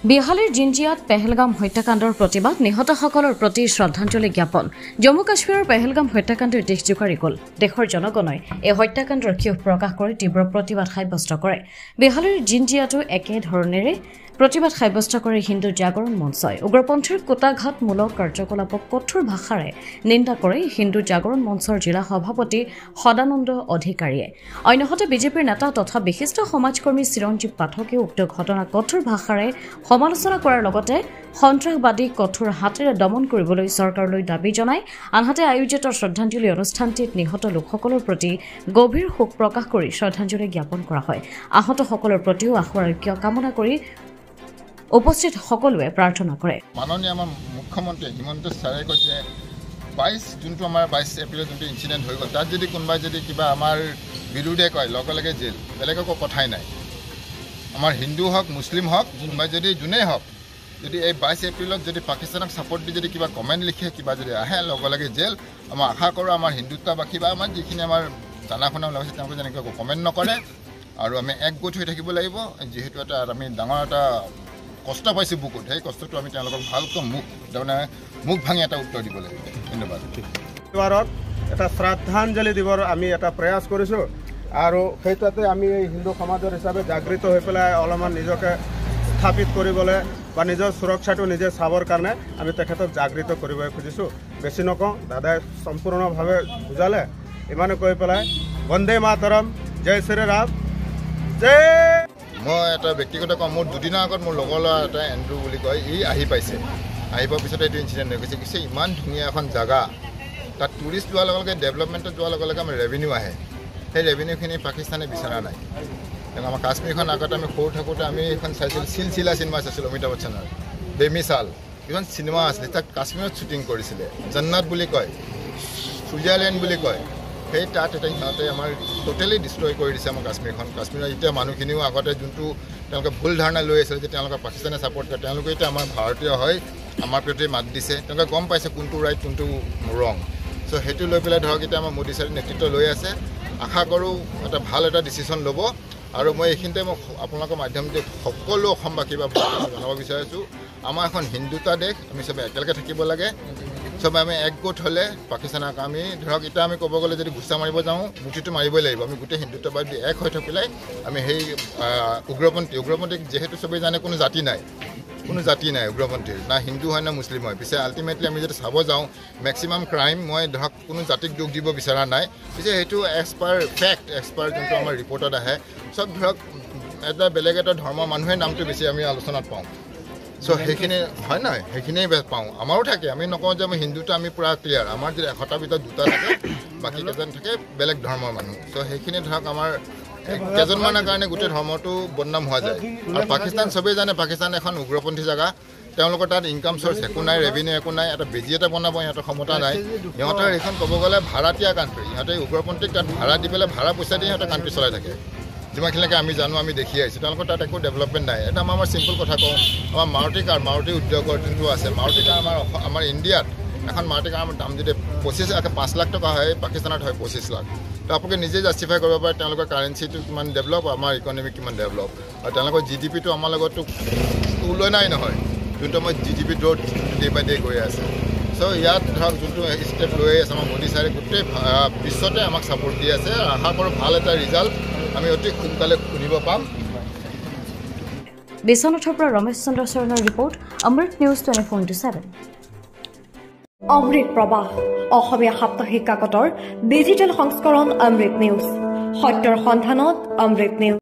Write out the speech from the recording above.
বিহালীৰ জিঞ্জিয়াত পেহেলগাম হত্যাকাণ্ডৰ প্ৰতিবাদ নিহতসকলৰ প্ৰতি শ্ৰদ্ধাঞ্জলি জ্ঞাপন জম্মু কাশ্মীৰৰ পেহেলগাম হত্যাকাণ্ডৰ দেশ জোকাৰি গ'ল দেশৰ জনগণই এই হত্যাকাণ্ডৰ ক্ষোভ প্ৰকাশ কৰি তীব্ৰ প্ৰতিবাদ সাব্যস্ত কৰে বিহালীৰ জিঞ্জিয়াতো একে ধৰণেৰে প্ৰতিবাদ সাব্যস্ত কৰে হিন্দু জাগৰণ মঞ্চই উগ্ৰপন্থীৰ কোটাঘাতমূলক কাৰ্যকলাপক কঠোৰ ভাষাৰে নিন্দা কৰে হিন্দু জাগৰণ মঞ্চৰ জিলা সভাপতি সদানন্দ অধিকাৰীয়ে অন্যহাতে বিজেপিৰ নেতা তথা বিশিষ্ট সমাজকৰ্মী চিৰঞ্জীৱ পাঠকে উক্ত ঘটনা কঠোৰ ভাষাৰে সমালোচনা কৰাৰ লগতে সন্ত্ৰাসবাদীক কঠোৰ হাতেৰে দমন কৰিবলৈ চৰকাৰলৈ দাবী জনায় আনহাতে আয়োজিত শ্ৰদ্ধাঞ্জলি অনুষ্ঠানটিত নিহত লোকসকলৰ প্ৰতি গভীৰ শোক প্ৰকাশ কৰি শ্ৰদ্ধাঞ্জলি জ্ঞাপন কৰা হয় আহতসকলৰ প্ৰতিও আশু-আৰোগ্য কামনা কৰি উপস্থিত সকলোৱে প্ৰাৰ্থনা কৰে মাননীয় আমাৰ মুখ্যমন্ত্ৰী হিমন্ত ছাৰে কৈছে 22 যোনটো আমাৰ 22 এপ্ৰিলত যোনটো ইনসিডেন্ট হৈ গ'ল তাত যদি কোনোবাই যদি কিবা আমাৰ বিৰুদ্ধে কয় লগে জেল বেলেগ একো কথাই নাই আমাৰ হিন্দু হওক মুছলিম হওক কোনোবাই যদি যোনেই হওক যদি এই 22 এপ্ৰিলত যদি পাকিস্তানক সাপোৰ্ট দি যদি কিবা কমেণ্ট লিখে কিবা যদি আহে লগে জেল আমাৰ আশা কৰোঁ আমাৰ হিন্দুত্ব বা কিবা আমাৰ যিখিনি আমাৰ জানা শুনা ওলাইছে তেওঁলোকে যেনেকৈ কমেণ্ট নকৰে আৰু আমি একগোট হৈ থাকিব লাগিব যিহেতু এটা আমি ডাঙৰ এটা কষ্ট পাইছোঁ বুকুত সেই কষ্টটো আমি তেওঁলোকক ভালকৈ মুখ ভাঙি এটা উত্তৰ দিব লাগিব ধন্যবাদ এটা শ্ৰদ্ধাঞ্জলি দিবৰ আমি এটা প্ৰয়াস কৰিছোঁ আৰু সেইটোতে আমি এই হিন্দু সমাজৰ হিচাপে জাগৃত হৈ পেলাই অলপমান নিজকে স্থাপিত কৰিবলৈ বা নিজৰ সুৰক্ষাটো নিজে চাবৰ কাৰণে আমি তেখেতক জাগৃত কৰিব খুজিছোঁ বেছি নকওঁ দাদাই সম্পূৰ্ণভাৱে বুজালে ইমানে কৈ পেলাই বন্দে মাতৰম জয় শ্ৰী ৰাম জয় মই এটা ব্যক্তিগত কওঁ মোৰ দুদিনৰ আগত মোৰ লগৰ ল'ৰা এটা এণ্ড্ৰু বুলি কয় ই আহি পাইছে আহি পোৱাৰ পিছতে এইটো ইনচিডেণ্ট হৈ গৈছে ইমান ধুনীয়া এখন জেগা তাত টুৰিষ্ট যোৱাৰ লগে লগে ডেভেলপমেণ্টত যোৱাৰ লগে লগে আমাৰ ৰেভিনিউ আহে সেই ৰেভিনিউখিনি পাকিস্তানে বিচৰা নাই আমাৰ কাশ্মীৰখন আগতে আমি সৰু থাকোঁতে আমি এখন চাইছিলোঁ চিলচিলা চিনেমা চাইছিলোঁ অমিতাভ বচ্চনৰ বেমিছাল এখন চিনেমা আছিলে তাক কাশ্মীৰত শ্বুটিং কৰিছিলে জন্নত বুলি কয় ছুইজাৰলেণ্ড বুলি কয় সেই তাত এটা সিহঁতে আমাৰ টোটেলি ডিষ্ট্ৰয় কৰি দিছে আমাৰ কাশ্মীৰৰ এতিয়া মানুহখিনিও আগতে যোনটো তেওঁলোকে ভুল ধাৰণা লৈ আছিলে যে তেওঁলোকে পাকিস্তানে ছাপোৰ্ট কৰে তেওঁলোকে এতিয়া আমাৰ ভাৰতীয় হয় আমাৰ প্ৰতি মাত দিছে তেওঁলোকে গম পাইছে কোনটো ৰাইট কোনটো ৰং চ' সেইটো লৈ পেলাই ধৰক এতিয়া আমাৰ মোদী ছাৰে নেতৃত্ব লৈ আছে আশা কৰোঁ এটা ভাল এটা ডিচিশ্যন ল'ব আৰু মই এইখিনিতে মই আপোনালোকৰ মাধ্যমেদি সকলো অসমবাসী বা জনাব বিচাৰিছোঁ আমাৰ এখন হিন্দুতা দেশ আমি চবে একেলগে থাকিব লাগে চবে আমি একগোট হ'লে পাকিস্তানক আমি ধৰক এতিয়া আমি ক'ব গ'লে যদি গুচা মাৰিব যাওঁ মুঠিটো মাৰিবই লাগিব আমি গোটেই হিন্দুত্ববাদী এক হৈ থাকিলে আমি সেই উগ্ৰপন্থীক যিহেতু চবেই জানে কোনো জাতি নাই উগ্ৰপন্থীৰ না হিন্দু হয় না মুছলিম হয় পিছে আল্টিমেটলি আমি যদি চাব যাওঁ মেক্সিমাম ক্ৰাইম মই ধৰক কোনো জাতিক দুখ দিব বিচৰা নাই পিছে সেইটো এজ পাৰ যোনটো আমাৰ ৰিপৰ্টত আহে চব ধৰক এটা বেলেগ এটা ধৰ্মৰ মানুহে নামটো বেছি আমি আলোচনাত পাওঁ চ' সেইখিনি হয় নহয় সেইখিনিয়ে পাওঁ আমাৰো থাকে আমি নকওঁ যে আমি হিন্দুটো আমি পূৰা ক্লিয়াৰ আমাৰ যদি 100টাৰ ভিতৰত 2টা থাকে বাকী কেইজন থাকে বেলেগ ধৰ্মৰ মানুহ চ' সেইখিনি ধৰক আমাৰ কেইজনমানৰ কাৰণে গোটেই ধৰ্মটো বদনাম হোৱা যায় আৰু পাকিস্তান চবেই জানে পাকিস্তান এখন উগ্ৰপন্থী জেগা তেওঁলোকৰ তাত ইনকাম চ'ৰ্চ একো নাই ৰেভিনিউ একো নাই এটা বেজি এটা বনাব সিহঁতৰ ক্ষমতা নাই সিহঁতৰ এইখন ক'ব গ'লে ভাড়াতীয়া কাণ্ট্ৰি সিহঁতে উগ্ৰপন্থীক তাত ভাড়া দি পেলাই ভাড়া পইচা দি সিহঁতে কাণ্ট্ৰি চলাই থাকে যিমানখিনিলৈকে আমি জানো আমি দেখি আহিছোঁ তেওঁলোকৰ তাত একো ডেভেলপমেণ্ট নাই এটা আমাৰ চিম্পল কথা কওঁ আমাৰ মাৰুতি উদ্যোগৰ যোনটো আছে মাৰুতি কাৰ আমাৰ ইণ্ডিয়াত এখন মাৰুতি কাৰৰ দাম যদি 5 লাখ টকা হয় পাকিস্তানত হয় 25 লাখ তো আপোনালোকে নিজে জাষ্টিফাই কৰিব পাৰে তেওঁলোকৰ কাৰেঞ্চিটো কিমান ডেভেলপ আমাৰ ইকনমি কিমান ডেভেলপ আৰু তেওঁলোকৰ GDPটো আমাৰ লগতো তুলনাই নহয় যোনটো আমাৰ GDP গ্ৰ'থ ডে বাই ডে গৈ আছে চ' ইয়াত ধৰক যোনটো ষ্টেপ লৈ আছে আমাৰ মোদী ছাৰে গোটেই বিশ্বতে আমাক ছাপোৰ্ট দি আছে আশা কৰোঁ ভাল এটা ৰিজাল্ট আমি অতি সোনকালে শুনিব পাম বিশ্বনাথৰ পৰা ৰমেশ চন্দ্ৰ শৰণৰ ৰিপৰ্ট অমৃত নিউজ 24/7 অমৃত প্ৰবাহ অসমীয়া সাপ্তাহিক কাকতৰ ডিজিটেল সংস্কৰণ অমৃত নিউজ সত্যৰ সন্ধানত অমৃত নিউজ